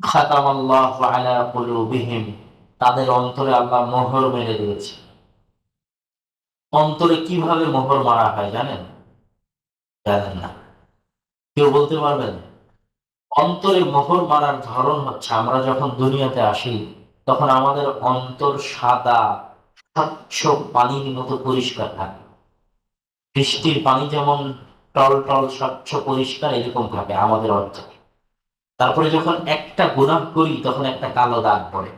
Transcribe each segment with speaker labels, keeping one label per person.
Speaker 1: খাতামাল্লাহু আলা কুলুবিহিম, তাদের অন্তরে আল্লাহ মোহর মেরে দিয়েছে। অন্তরে কিভাবে মোহর মারা হয় জানেন? জানেন না? কেউ বলতে পারবেন? অন্তরে মোহর মারার ধরন হচ্ছে, আমরা যখন দুনিয়াতে আসি তখন আমাদের অন্তর সাদা স্বচ্ছ পানির মতো পরিষ্কার থাকে। বৃষ্টির পানি যেমন টলটল স্বচ্ছ পরিষ্কার এরকম থাকে আমাদের অন্তর। তারপরে যখন একটা গুনাহ করি তখন একটা কালো দাগ পড়ে।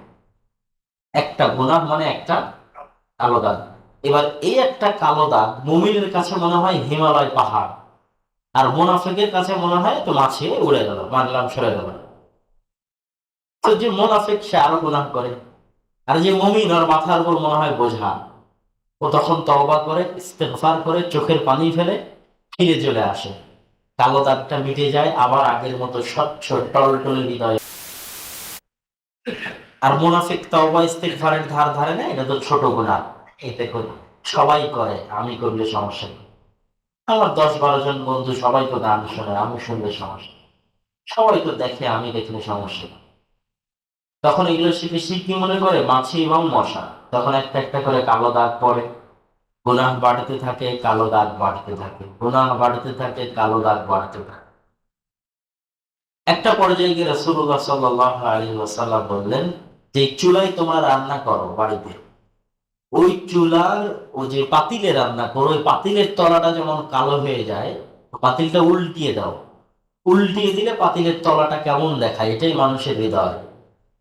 Speaker 1: একটা গুনাহ মানে একটা কালো দাগ। এবার এই একটা কালো দাগ মুমিনের কাছে মনে হয় হিমালয় পাহাড়, আর মুনাফিকের কাছে মনে হয় তো মাছি উড়ে গেল, মারলাম সরে গেল। তো যে মুনাফিক সে আরো গুনাহ করে, আর যে মুমিন ওর মাথার উপর মনে হয় বোঝা। ও তখন তওবা করে, ইস্তেগফার করে, চোখের পানি ফেলে ফিরে চলে আসে। কালো দাগটা মিটে যায়, আবার আগের মতো স্বচ্ছ টলটলে হৃদয়। আর মুনাফিক তওবা ইস্তেগফারের ধার ধারে না, এটা তো ছোট গুনাহ, এতে করে সবাই করে, আমি করলে সমস্যা নেই। আমার ১০-১২ জন বন্ধু সবাই তো গান শোনে, আমি শুনলে সমস্যা, সবাই তো দেখে, আমি দেখলে সমস্যা। তখন এগুলো শিখে কি মনে করে? মাছি এবং মশা। তখন একটা একটা করে কালো দাগ পড়ে, গুনাহ বাড়তে থাকে, কালো দাগ বাড়তে থাকে, গুনাহ বাড়তে থাকে, কালো দাগ বাড়তে থাকে। একটা পর্যায়ে গিয়ে রাসূলুল্লাহ সাল্লাল্লাহু আলাইহি ওয়াসাল্লাম বললেন যে, চুলায় তোমরা রান্না করো বাড়িতে, ওই চুলার ও যে পাতিলে রান্না করো, ওই পাতিলের তলাটা যেমন কালো হয়ে যায়, পাতিলটা উল্টিয়ে দাও। উল্টিয়ে দিলে পাতিলের তলাটা কেমন দেখায়? এটাই মানুষের হৃদয়,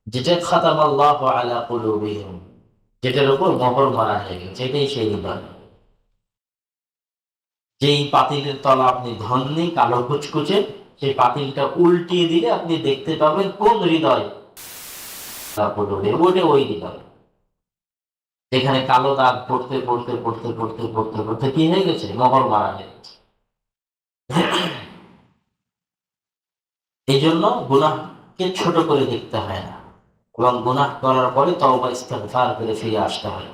Speaker 1: যেটা খাতামাল্লাহু আলা কুলুবিহিম, যেটার উপর মোহর মারা হয়ে গেছে, এটাই সেই হৃদয়। যেই পাতিলের তলা আপনি ধননি কালো কুচকুচে, সেই পাতিলটা উল্টিয়ে দিলে আপনি দেখতে পাবেন কোন হৃদয়? ওটা ওই হৃদয় যেখানে কালো দাগ পড়তে পড়তে পড়তে পড়তে পড়তে পড়তে কি হয়ে গেছে? মোহর মারা হয়ে গেছে। এই জন্য গুনাহকে ছোট করে দেখতে হয় না, এবং গুনাহ করার পরে তওবা ইস্তেগফার করে ফিরে আসতে হয়।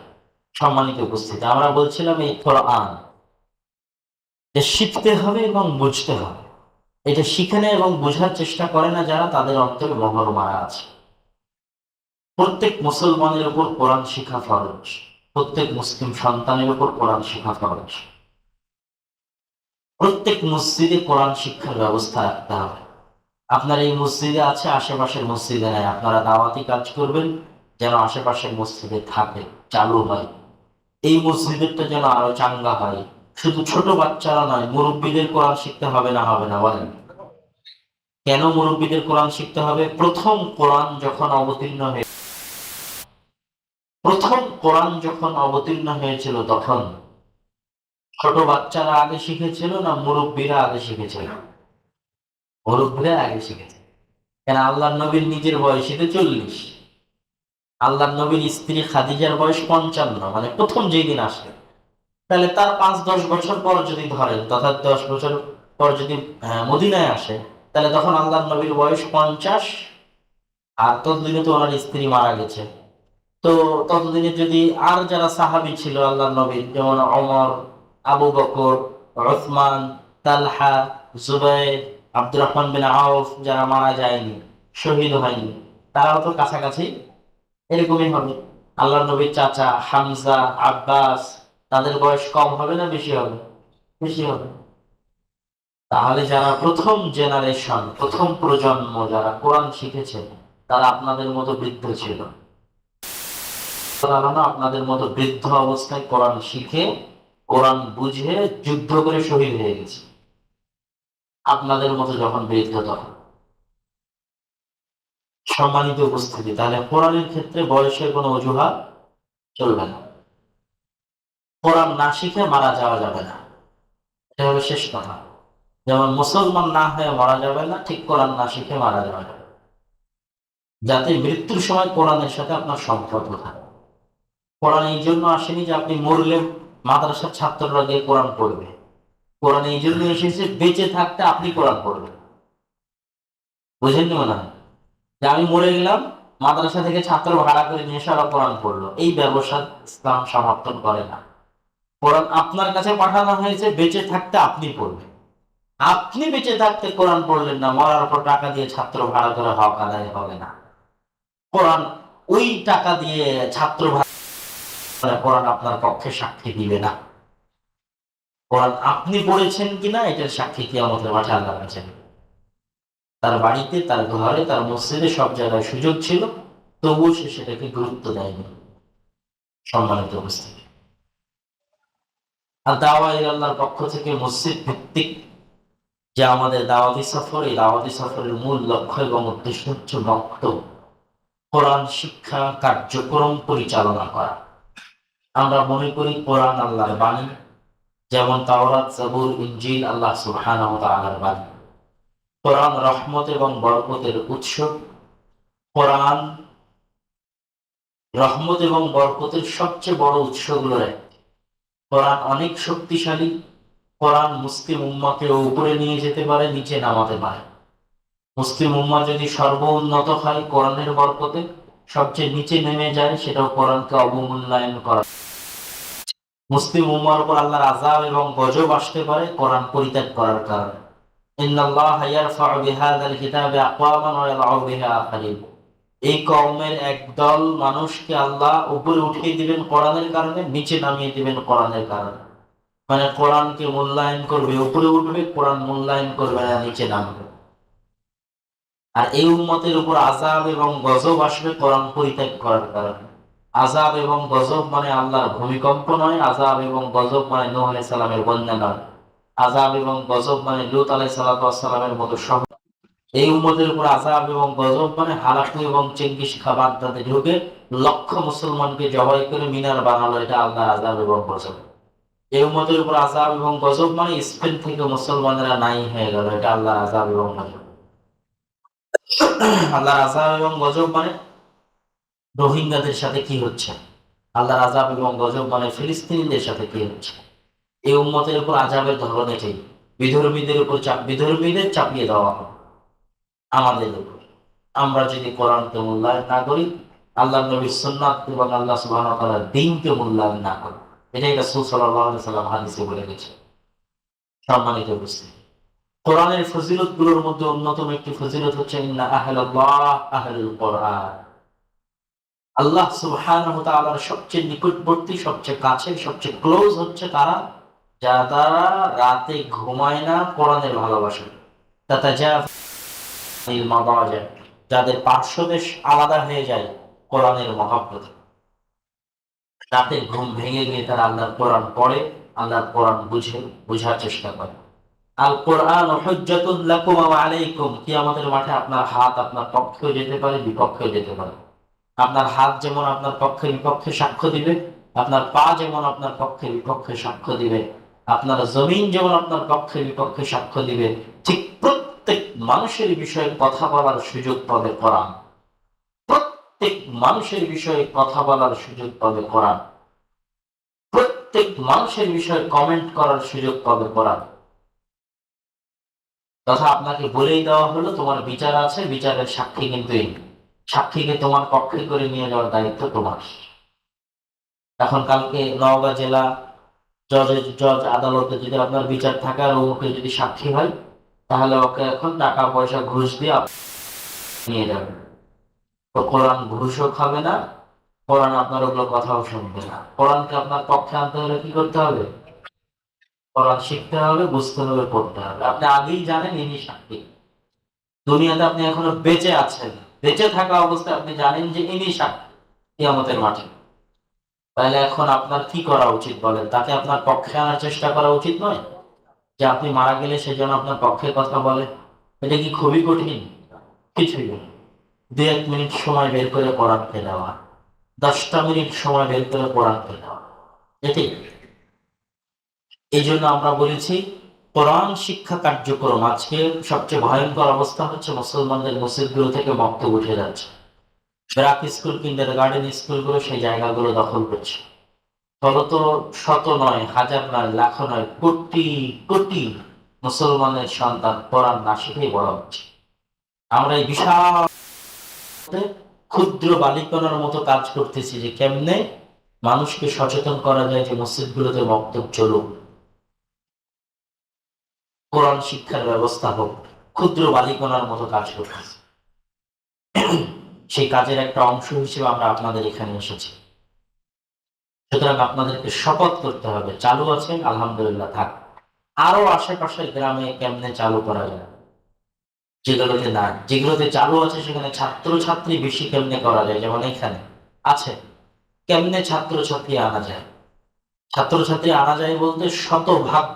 Speaker 1: সম্মানিত উপস্থিতি, আমরা বলছিলাম এই কোরআন যে শিখতে হবে এবং বুঝতে হবে। এটা শিখে নেয় এবং বোঝার চেষ্টা করে না যারা, তাদের অন্তরে মোহর মারা আছে। প্রত্যেক মুসলমানের উপর কোরআন শিখা ফরজ, প্রত্যেক মুসলিম সন্তানের উপর কোরআন শিখা ফরজ। প্রত্যেক মসজিদে কোরআন শিক্ষার ব্যবস্থা রাখতে হবে। আপনার এই মসজিদে আছে, আশেপাশের মসজিদে নাই, আপনারা দাওয়াতি কাজ করবেন যেন আশেপাশের মসজিদে থাকে, চালু হয়। এই মসজিদেরটা যেন আরো চাঙ্গা হয়। শুধু ছোট বাচ্চারা নয়, মুরব্বীদের কোরআন শিখতে হবে না? হবে না বলেন? কেন মুরব্বীদের কোরআন শিখতে হবে? প্রথম কোরআন যখন অবতীর্ণ হয়েছিল তখন ছোট বাচ্চারা আগে শিখেছিল না মুরব্বীরা আগে শিখেছিল? মুরব্বীরা আগে শিখেছে। কেন? আল্লাহর নবীর নিজের বয়স তো ৪০, আল্লাহর নবীর স্ত্রী খাদিজার বয়স ৫৫, মানে প্রথম যেই দিন আসে, তাহলে তার ৫-১০ বছর পর যদি ধরেন, তথা ১০ বছর পর যদি মদিনায় আসে, তাহলে তখন আল্লাহর নবীর বয়স ৫০, আর ততদিনে তো ওনার স্ত্রী মারা গেছে। তো ততদিনে যদি আর যারা সাহাবী ছিল আল্লাহর নবীর, যেমন ওমর, আবু বকর, উসমান, তালহা, জুবাইর, আব্দুর রহমান বিন আউফ, যারা মারা যায়নি, শহীদ হয়নি, তারাও তো কাছাকাছি এরকমই হবে। আল্লাহর নবীর চাচা হামজা, আব্বাস, তাদের বয়স কম হবে না বেশি হবে? বেশি হবে। তাহলে যারা প্রথম জেনারেশন, প্রথম প্রজন্ম যারা কোরআন শিখেছে, তারা আপনাদের মতো বৃদ্ধ ছিল। তারা আপনাদের মতো বৃদ্ধ অবস্থায় কোরআন শিখে, কোরআন বুঝে, যুদ্ধ করে শহীদ হয়ে গেছে। আপনাদের মতো যখন বৃদ্ধ তখন। সম্মানিত উপস্থিতি, তাহলে কোরআনের ক্ষেত্রে বয়সের কোনো অজুহাত চলবে না। কোরআন না শিখে মারা যাওয়া যাবে না, এটা হলো শেষ কথা। যেমন মুসলমান না হয়ে মারা যাবে না, ঠিক কোরআন না শিখে মারা যাবে না। যাতে মৃত্যুর সময় কোরআনের সাথে আপনার সম্পর্ক থাকে। কোরআন এই জন্য আসেনি যে আপনি মরলে মাদ্রাসার ছাত্ররা গিয়ে কোরআন পড়বে। কোরআন এই জন্য এসেছে বেঁচে থাকতে আপনি কোরআন পড়বেন। বুঝেননি মনে হয়? যে আমি মরে গেলাম, মাদ্রাসা থেকে ছাত্র ভাড়া করে নিয়ে এসে আবার কোরআন পড়লো, এই ব্যবসা ইসলাম সমর্থন করে না। কোরআন আপনার কাছে পাঠানো হয়েছে বেঁচে থাকতে আপনি পড়বেন। আপনি বেঁচে থাকতে কোরআন পড়লেন না, মরার পর টাকা দিয়ে ছাত্র ভাড়া করে হক আদায় হবে না। কোরআন ওই টাকা দিয়ে ছাত্র ভাড়া, কোরআন আপনার পক্ষে সাক্ষী দিবে না। কোরআন আপনি পড়েছেন কিনা এটার সাক্ষী কিয়ামতের মাঠে আল্লাহর কাছে। তার বাড়িতে, তার ঘরে, তার মসজিদে সব জায়গায় সুযোগ ছিল, তবুও সে সেটাকে গুরুত্ব দেয়নি। সম্মানিত উপস্থিতি, আর দাওয়া ইলাল্লাহর পক্ষ থেকে মসজিদ ভিত্তিক যে আমাদের দাওয়াতি সফর, এই দাওয়াতি সফরের মূল লক্ষ্য এবং উদ্দেশ্য হচ্ছে বক্তব্য, কোরআন শিক্ষা কার্যক্রম পরিচালনা করা। আমরা মনে করি কোরআন আল্লাহর বাণী, যেমন তাওরাত, জাবুর, ইনজিল আল্লাহ সুবহানাহু ওয়া তাআলার বাণী। কোরআন রহমত এবং বরকতের উৎস। কোরআন রহমত এবং বরকতের সবচেয়ে বড় উৎসগুলোর একটি। কোরআন অনেক শক্তিশালী। কোরআন মুসলিম উম্মাকে উপরে নিয়ে যেতে পারে, নিচে নামাতে পারে। মুসলিম উম্মা যদি সর্বোন্নত হয় কোরআনের বরকতে, সবচেয়ে নিচে নেমে যায়, সেটাও কোরআনকে অবমূল্যায়ন করা। মুসলিম উম্মার উপর আল্লাহর আযাব এবং গজব আসতে পারে কোরআন পরিত্যাগ করার কারণে। ইন্নাল্লাহা ইয়ারফা'ু বিহাযাল কিতাবি আকওয়ামান ওয়া ইয়াদউ বিহি আখারিন। এই কওমের একদল মানুষকে আল্লাহ উপরে উঠিয়ে দিবেন কোরআনের কারণে, নিচে নামিয়ে দিবেন কোরআনের কারণে। মানে কোরআনকে মূল্যায়ন করবে, উপরে উঠবে, কোরআন মূল্যায়ন করবে না, নিচে নামবে। আর এই উম্মতের উপর আযাব এবং গজব আসবে কোরআন পরিত্যাগ করার কারণে। আযাব এবং গজব মানে আল্লাহর ভূমিকম্প নয়, আযাব এবং গজব মানে নূহ আলাইহিস সালামের বন্যা নয়, আযাব এবং গজব মানে লূত আলাইহিস সালামের মতো সব। এই উম্মতের উপর আযাব এবং গজব মানে হালাকু এবং চেঙ্গিস খা বাগদাদে ঢুকে লক্ষ মুসলমানকে জবাই করে মিনার বানালো, এটা আল্লাহর আযাব এবং গজব। এই উম্মতের উপর আযাব এবং গজব মানে স্পেন থেকে মুসলমানেরা নাই হয়ে গেল, এটা আল্লাহর আযাব এবং গজব। আল্লাহর আযাব এবং গজব মানে রোহিঙ্গাদের সাথে কি হচ্ছে, আল্লাহর আযাব এবং গজব মানে ফিলিস্তিনিদের সাথে কি হচ্ছে। এই উম্মতের উপর আযাবের ধরন এটাই। বিধর্মীদের উপর বিধর্মীদের চাপিয়ে দেওয়া হবে আমাদের উপর, আমরা যদি কোরআনকে মূল্যায়ন না করি, আল্লাহ নবীর সুন্নাত এবং আল্লাহ সুবহানাহু ওয়া তাআলার দ্বীনকে মূল্যায়ন না করি। এটাই রাসূল সাল্লাল্লাহু আলাইহি ওয়াসাল্লাম হাদিসে বলে গেছে। সম্মানিত উপস্থিতি, কোরআনের ফজিলতগুলোর মধ্যে অন্যতম একটি ফজিলত হচ্ছে ইন্না আহলাল্লাহ আহলুল কোরআন। আল্লাহ সুবহানাহু ওয়া তাআলার সবচেয়ে নিকটবর্তী, সবচেয়ে কাছে, সবচেয়ে ক্লোজ হচ্ছে তারা যারা রাতে ঘুমায় না, কোরআনের ভালোবাসে। তাতাজাফা'ল মাদাজি', যাদের পার্শ্বদেশ আলাদা হয়ে যায় কোরআনের মহব্বতে। রাতের ঘুম ভেঙে গিয়ে তারা আল্লাহর কোরআন পড়ে, আল্লাহর কোরআন বুঝার চেষ্টা করে। আল কোরআন হুজ্জাতুল লাকুম ওয়া আলাইকুম। কিয়ামতের মাঠে আপনার হাত আপনার পক্ষেও যেতে পারে, বিপক্ষেও যেতে পারে। আপনার হাত যেমন আপনার পক্ষে বিপক্ষে সাক্ষ্য দিবে, আপনার পা যেমন আপনার পক্ষে বিপক্ষে সাক্ষ্য দিবে, আপনার জমিন যেমন আপনার পক্ষে বিপক্ষে সাক্ষ্য দিবে, ঠিক প্রত্যেক মানুষের বিষয়ে কথা বলার সুযোগ পাবে কোরআন। প্রত্যেক মানুষের বিষয়ে কথা বলার সুযোগ পাবে কোরআন। প্রত্যেক মানুষের বিষয়ে কমেন্ট করার সুযোগ পাবে কোরআন। তথা আপনাকে বলেই দেওয়া হলো তোমার বিচার আছে, বিচারের সাক্ষী কিন্তু এই, সাক্ষীকে তোমার পক্ষে করে নিয়ে যাওয়ার দায়িত্ব তোমার। এখন কালকে নওগাঁ জেলা জজ আদালতে যদি আপনার বিচার থাকে আর ওকে যদি সাক্ষী হয়, তাহলে ওকে এখন টাকা পয়সা ঘুষ দিয়ে নিয়ে যাবে। তো কোরআন ঘুষও খাবে না, কোরআন আপনার ওগুলো কথাও শুনবে না। কোরআনকে আপনার পক্ষে আনতে হলে কি করতে হবে? কোরআন শিখতে হবে, বুঝতে হবে, পড়তে হবে। আপনি আগেই জানেন ইনি সাক্ষী। দুনিয়াতে আপনি এখনো বেঁচে আছেন, বেঁচে থাকা অবস্থায় আপনি জানেন যে ইনি সাক্ষী কিয়ামতের মাঠে। তাহলে এখন আপনার কি করা উচিত বলেন? তাকে আপনার পক্ষে আনার চেষ্টা করা উচিত নয়? যে আপনি মারা গেলে সেজন্য আপনার পক্ষে কথা বলে, এটা কি খুবই কঠিন? কিছুই না। 2-1 মিনিট সময় বের করে কোরআন তেলাওয়াত, 10টা মিনিট সময় বের করে কোরআন তেলাওয়াত, এটাই। এই জন্য আমরা বলেছি কোরআন শিক্ষা কার্যক্রম। আজকে সবচেয়ে ভয়ঙ্কর অবস্থা হচ্ছে মুসলমানদের মসজিদগুলো থেকে বক্তব্য উঠে যাচ্ছে। ব্রাক স্কুল, কিন্ডারগার্টেন স্কুলগুলো সেই জায়গাগুলো দখল করছে। ফলত শত নয়, হাজার নয়, লাখ নয়, কোটি কোটি মুসলমানের সন্তান কোরআন না শিখেই বড় হচ্ছে। আমরা এই বিশাল ক্ষুদ্র বালিকণার মতো কাজ করতেছি যে কেমনে মানুষকে সচেতন করা যায় যে মসজিদগুলোতে বক্তব্য চলুক। কোরআন শিক্ষার ব্যবস্থা হোক, ক্ষুদ্র বালিকণার মতো কাজ করতেছে। সেই কাজের একটা অংশ হিসেবে আমরা আপনাদের এখানে এসেছি। সুতরাং আপনাদেরকে শপথ করতে হবে, চালু আছে আলহামদুলিল্লাহ থাক, আরো আশেপাশের গ্রামে কেমনে চালু করা যায়, যেগুলোতে না, যেগুলোতে চালু আছে সেখানে ছাত্র ছাত্রী বেশি কেমনে করা যায়, যেমন এখানে আছে, কেমনে ছাত্র ছাত্রী আনা যায়। ছাত্র ছাত্রী আনা যায় বলতে শতভাগ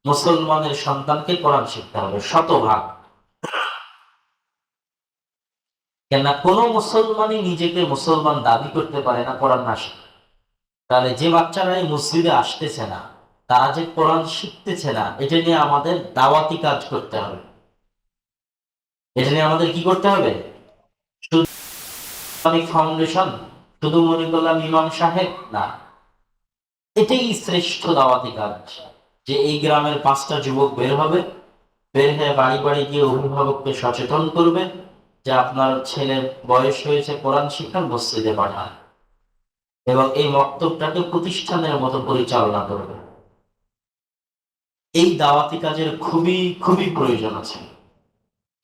Speaker 1: মুসলমানের সন্তানকে কোরআন শিখতে হবে, শতভাগ। কেননা কোনো মুসলমানই নিজেকে মুসলমান দাবি করতে পারে না কোরআন না শিখে। তাহলে যে বাচ্চারা এই মসজিদে আসতেছে না, তারা যে কোরআন শিখতেছে না, এটা নিয়ে আমাদের দাওয়াতি কাজ করতে হবে। এটা নিয়ে আমাদের কি করতে হবে? শুধু ফাউন্ডেশন, শুধু মনে করলাম ইমাম সাহেব না, এটাই শ্রেষ্ঠ দাওয়াতি কাজ। যে এই গ্রামের 5টা যুবক বের হবে, বের হয়ে বাড়ি বাড়ি গিয়ে অভিভাবককে সচেতন করবে যে আপনার ছেলের বয়স হয়েছে, কোরআন শিক্ষার মসজিদে পাঠান, এবং এই মক্তবটাকে প্রতিষ্ঠানের মতো পরিচালনা করবে। এই দাওয়াতি কাজের খুবই খুবই প্রয়োজন আছে,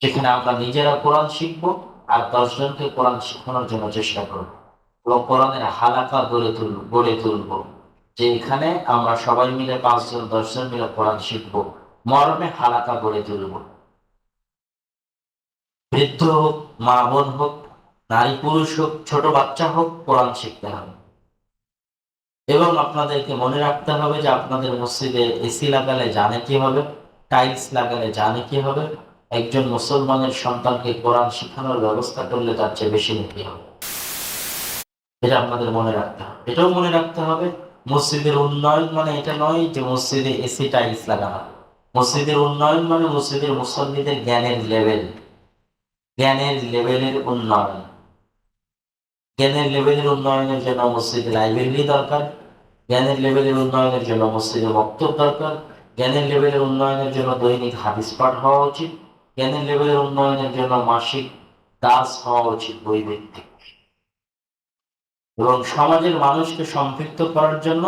Speaker 1: যেখানে আমরা নিজেরা কোরআন শিখবো আর 10 জনকে কোরআন শেখানোর জন্য চেষ্টা করব, এবং কোরআনের হালাকা গড়ে তুলবো, যে এখানে আমরা সবাই মিলে 5 জন 10 জন মিলে কোরআন শিখবো, মরমে হালাকা গড়ে তুলবো। বৃদ্ধ হোক, মা বোন হোক, নারী পুরুষ হোক, ছোট বাচ্চা হোক, কোরআন শিখতে হবে। এবং আপনাদেরকে মনে রাখতে হবে যে আপনাদের মসজিদে এসি লাগালে জানে কি হবে, টাইলস লাগালে জানে কি হবে, একজন মুসলমানের সন্তানকে কোরআন শেখানোর ব্যবস্থা করলে তার চেয়ে বেশি নেকি হবে। এটা আপনাদের মনে রাখতে হবে। এটাও মনে রাখতে হবে মসজিদের উন্নয়ন মানে এটা নয় যে মসজিদে এসি টাইলস লাগানো। মসজিদের উন্নয়ন মানে মসজিদের মুসল্লিদের জ্ঞানের লেভেলের উন্নয়ন। জ্ঞানের লেভেলের উন্নয়নের জন্য মসজিদে লাইব্রেরি দরকার, জ্ঞানের লেভেলের উন্নয়নের জন্য মসজিদে বক্তব্য দরকার, জ্ঞানের লেভেলের উন্নয়নের জন্য দৈনিক হাদিস পাঠ হওয়া উচিত, জ্ঞানের লেভেলের উন্নয়নের জন্য মাসিক দাস হওয়া উচিত বই ভিত্তিক। এবং সমাজের মানুষকে সম্পৃক্ত করার জন্য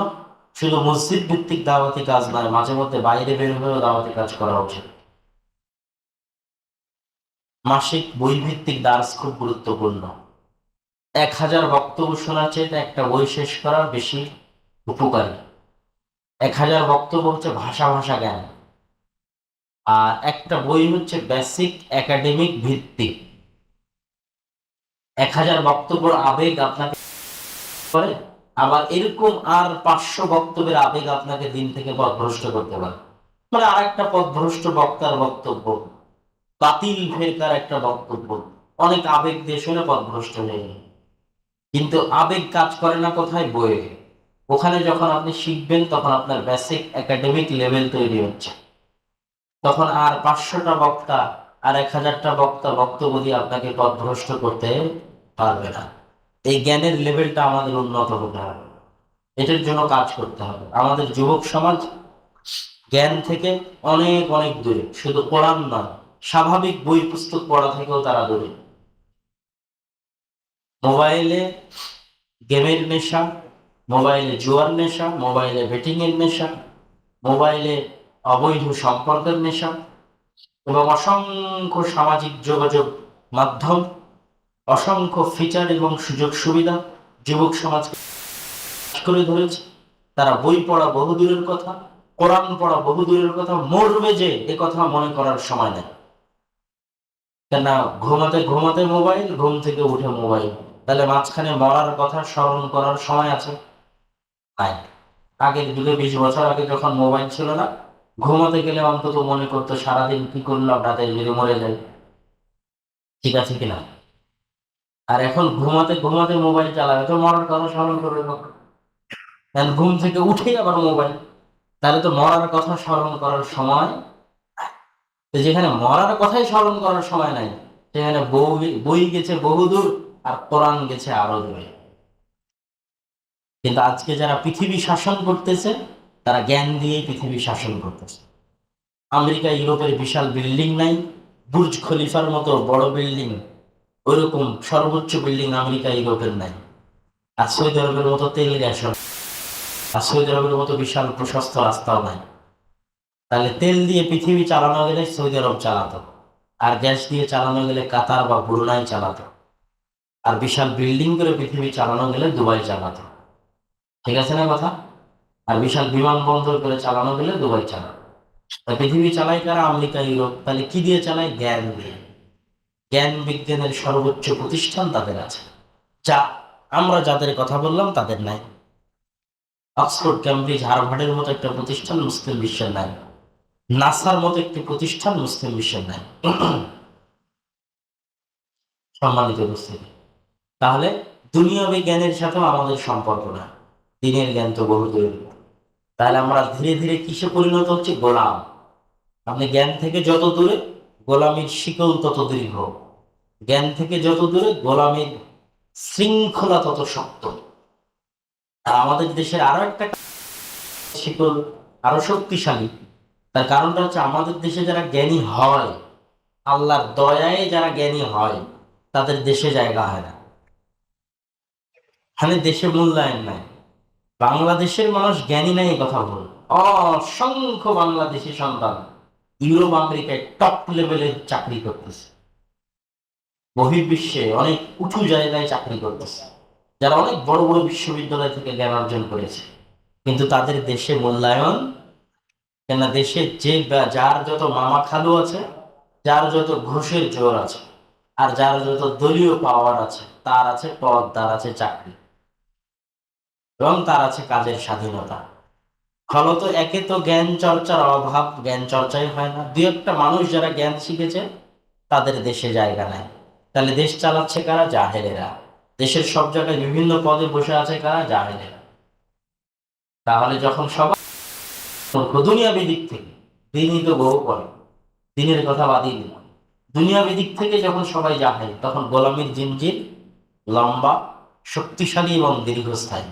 Speaker 1: শুধু মসজিদ ভিত্তিক দাওয়াতি কাজ নয়, মাঝে মধ্যে বাইরে বের হয়েও দাওয়াতি কাজ করা উচিত। মাসিক বই ভিত্তিক দাস খুব গুরুত্বপূর্ণ। 1000 বক্তব্য শোনার চেয়ে একটা বই শেষ করা বেশি উপকারী। 1000 বক্তব্য হচ্ছে ভাষা জ্ঞান, আর একটা বই হচ্ছে বেসিক একাডেমিক ভিত্তি। 1000 বক্তব্য আবেগ আপনাকে করে, আবার এরকম আর 500 বক্তব্যের আবেগ আপনাকে দিন থেকে পথভ্রষ্ট করতে পারে। মানে আর একটা পথভ্রষ্ট বক্তার বক্তব্য, বাতিল ফেরকার একটা বক্তব্য, অনেক আবেগ দিয়ে শুনে পথভ্রষ্ট হয়ে যায়। কিন্তু আবেগ কাজ করে না কোথায়? বইয়ে। ওখানে যখন আপনি শিখবেন তখন আপনার বেসিক একাডেমিক লেভেল তৈরি হচ্ছে, তখন আর 500টা বক্তা আর 1000টা বক্তা বক্তব্য দিয়ে আপনাকে পথভ্রষ্ট করতে পারবে না। এই জ্ঞানের লেভেলটা আমাদের উন্নত হতে হবে, এটার জন্য কাজ করতে হবে। আমাদের যুবক সমাজ জ্ঞান থেকে অনেক অনেক দূরে, শুধু কোরআন নয়, স্বাভাবিক বই পুস্তক পড়া থেকেও তারা দূরে। মোবাইলে গেমের নেশা, মোবাইলে জুয়ার নেশা, মোবাইলে বেটিং এর নেশা, মোবাইলে অবৈধ সম্পর্কের নেশা, এবং অসংখ্য সামাজিক যোগাযোগ মাধ্যম, অসংখ্য ফিচার এবং সুযোগ সুবিধা যুবক সমাজ করে ধরেছে। তারা বই পড়া বহু দূরের কথা, কোরআন পড়া বহু দূরের কথা, মরবে যে এ কথা মনে করার সময় নেই। কেন? ঘুমাতে ঘুমাতে মোবাইল, ঘুম থেকে উঠে মোবাইল। তাহলে মাঝখানে মরার কথা স্মরণ করার সময় আছে? নাই। আগের যুগে 20 বছর আগে যখন মোবাইল ছিল না, ঘুমাতে গেলে অন্তত মনে করতো সারাদিন কি করলাম, রাতে যদি মরে যায়। ঠিক আছে কিনা? আর এখন ঘুমাতে ঘুমাতে মোবাইল চালাবে, তো মরার কথা স্মরণ করবে কখন? ঘুম থেকে উঠেই আবার মোবাইল, তাহলে তো মরার কথা স্মরণ করার সময়। তো যেখানে মরার কথাই স্মরণ করার সময় নাই, সেখানে বই গেছে বহুদূর আর কোরআন গেছে আরো দূরে। কিন্তু আজকে যারা পৃথিবী শাসন করতেছে, তারা জ্ঞান দিয়েই পৃথিবী শাসন করতেছে। আমেরিকা ইউরোপের বিশাল বিল্ডিং নাই, বুর্জ খলিফার মতো বড় বিল্ডিং, ওইরকম সর্বোচ্চ বিল্ডিং আমেরিকা ইউরোপের নাই। আর সৌদি আরবের মতো তেল গ্যাস, আর সৌদি আরবের মতো বিশাল প্রশস্ত রাস্তাও নাই। তাহলে তেল দিয়ে পৃথিবী চালানো গেলে সৌদি আরব চালাতো, আর গ্যাস দিয়ে চালানো গেলে কাতার বা ব্রুনাই চালাতো, আর বিশাল বিল্ডিং করে পৃথিবী চালানো গেলে দুবাই চালাতো। ঠিক আছে না কথা? আর বিশাল বিমানবন্দর করে চালানো গেলে দুবাই চালাতো। তা পৃথিবী চালায় কারা? America, Europe. তাহলে কি দিয়ে চালায়? জ্ঞান দিয়ে। জ্ঞান বিজ্ঞানের সর্বোচ্চ প্রতিষ্ঠান তাদের আছে, যা আমরা যাদের কথা বললাম তাদের নাই। অক্সফোর্ড, ক্যামব্রিজ, হার্ভার্ডের মতো একটা প্রতিষ্ঠান মুসলিম বিশ্বের নাই। নাসার মতো একটি প্রতিষ্ঠান মুসলিম বিশ্বের নাই। সম্মানিত উপস্থিতি, তাহলে দুনিয়াবী জ্ঞানের সাথেও আমাদের সম্পর্ক না, দিনের জ্ঞান তো বহু দূরের কথা। তাহলে আমরা ধীরে ধীরে কিসে পরিণত হচ্ছে? গোলাম। আপনি জ্ঞান থেকে যত দূরে, গোলামীর শিকল তত দীর্ঘ। জ্ঞান থেকে যত দূরে, গোলামীর শৃঙ্খলা তত শক্ত। আর আমাদের দেশের আরো একটা শিকল আরো শক্তিশালী। তার কারণটা হচ্ছে আমাদের দেশে যারা জ্ঞানী হয়, আল্লাহর দয়ায় যারা জ্ঞানী হয়, তাদের দেশে জায়গা হয় না, এখানে দেশে মূল্যায়ন নাই। বাংলাদেশের মানুষ জ্ঞানী নাই এই কথা বল, অসংখ্য বাংলাদেশি সন্তান ইউরোপ আমেরিকায় টপ লেভেলে চাকরি করতেছে, বহির্বিশ্বে অনেক উঁচু জায়গায় চাকরি করতেছে, যারা অনেক বড় বড় বিশ্ববিদ্যালয় থেকে জ্ঞান অর্জন করেছে, কিন্তু তাদের দেশে মূল্যায়ন। কেন? দেশে যার যত মামা খালু আছে, যার যত ঘুষের জোর আছে, আর যার যত দলীয় পাওয়ার আছে, তার আছে পদ, তার আছে চাকরি, এবং তার আছে কাজের স্বাধীনতা। ফলত একে তো জ্ঞান চর্চার অভাব, জ্ঞান চর্চাই হয় না। দু একটা মানুষ যারা জ্ঞান শিখেছে তাদের দেশে জায়গা নাই। তাহলে দেশ চালাচ্ছে কারা? জাহেলেরা। দেশের সব জায়গায় বিভিন্ন পদে বসে আছে কারা? জাহেলেরা। তাহলে যখন সবাই দুনিয়াবী দিক থেকে, দিনই তো বহু করে, দিনের কথা বাদই দিন, দুনিয়াবী দিক থেকে যখন সবাই জাহেল, তখন গোলামীর জিনজির লম্বা, শক্তিশালী এবং দীর্ঘস্থায়ী।